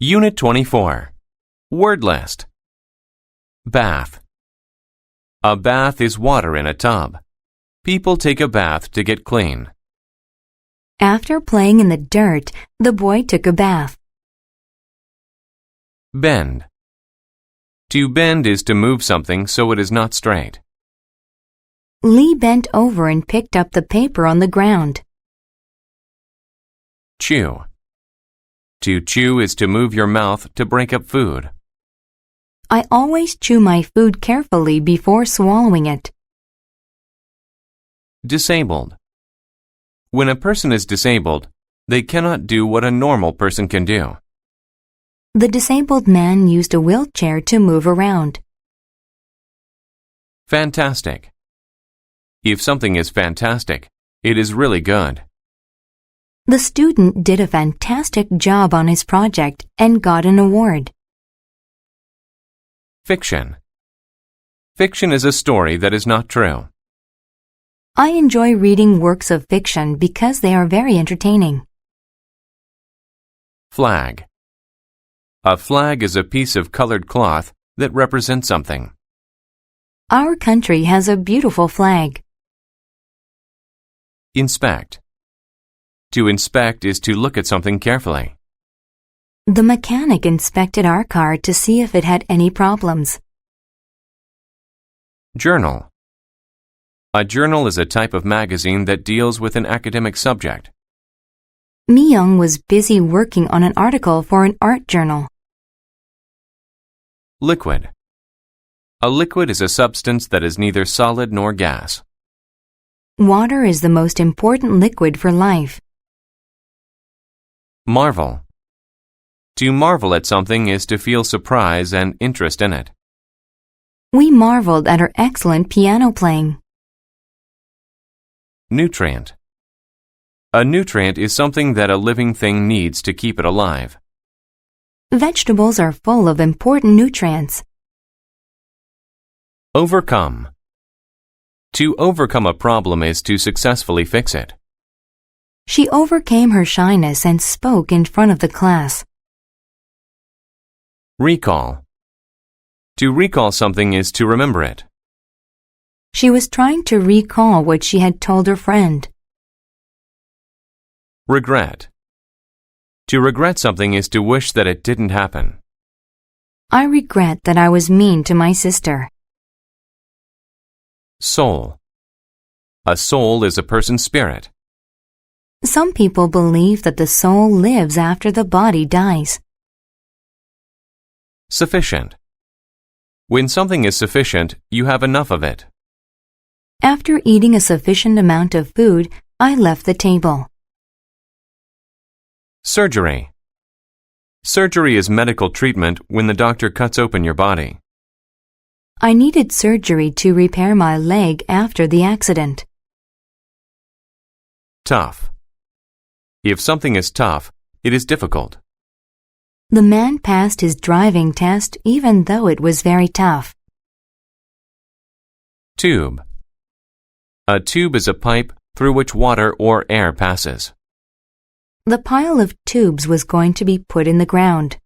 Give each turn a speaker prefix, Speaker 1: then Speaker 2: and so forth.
Speaker 1: Unit 24. Word list. Bath. A bath is water in a tub. People take a bath to get clean.
Speaker 2: After playing in the dirt, the boy took a bath.
Speaker 1: Bend. To bend is to move something so it is not straight.
Speaker 2: Lee bent over and picked up the paper on the ground.
Speaker 1: Chew. To chew is to move your mouth to break up food.
Speaker 2: I always chew my food carefully before swallowing it.
Speaker 1: Disabled. When a person is disabled, they cannot do what a normal person can do.
Speaker 2: The disabled man used a wheelchair to move around.
Speaker 1: Fantastic. If something is fantastic, it is really good.
Speaker 2: The student did a fantastic job on his project and got an award.
Speaker 1: Fiction. Fiction is a story that is not true.
Speaker 2: I enjoy reading works of fiction because they are very entertaining.
Speaker 1: Flag. A flag is a piece of colored cloth that represents something.
Speaker 2: Our country has a beautiful flag.
Speaker 1: Inspect. To inspect is to look at something carefully.
Speaker 2: The mechanic inspected our car to see if it had any problems.
Speaker 1: Journal. A journal is a type of magazine that deals with an academic subject.
Speaker 2: Mi-young was busy working on an article for an art journal.
Speaker 1: Liquid. A liquid is a substance that is neither solid nor gas.
Speaker 2: Water is the most important liquid for life.
Speaker 1: Marvel. To marvel at something is to feel surprise and interest in it.
Speaker 2: We marveled at her excellent piano playing.
Speaker 1: Nutrient. A nutrient is something that a living thing needs to keep it alive.
Speaker 2: Vegetables are full of important nutrients.
Speaker 1: Overcome. To overcome a problem is to successfully fix it.
Speaker 2: She overcame her shyness and spoke in front of the class.
Speaker 1: Recall. To recall something is to remember it.
Speaker 2: She was trying to recall what she had told her friend.
Speaker 1: Regret. To regret something is to wish that it didn't happen.
Speaker 2: I regret that I was mean to my sister.
Speaker 1: Soul. A soul is a person's spirit.
Speaker 2: Some people believe that the soul lives after the body dies.
Speaker 1: Sufficient. When something is sufficient, you have enough of it.
Speaker 2: After eating a sufficient amount of food, I left the table.
Speaker 1: Surgery. Surgery is medical treatment when the doctor cuts open your body.
Speaker 2: I needed surgery to repair my leg after the accident.
Speaker 1: Tough. If something is tough, it is difficult.
Speaker 2: The man passed his driving test even though it was very tough.
Speaker 1: Tube. A tube is a pipe through which water or air passes.
Speaker 2: The pile of tubes was going to be put in the ground.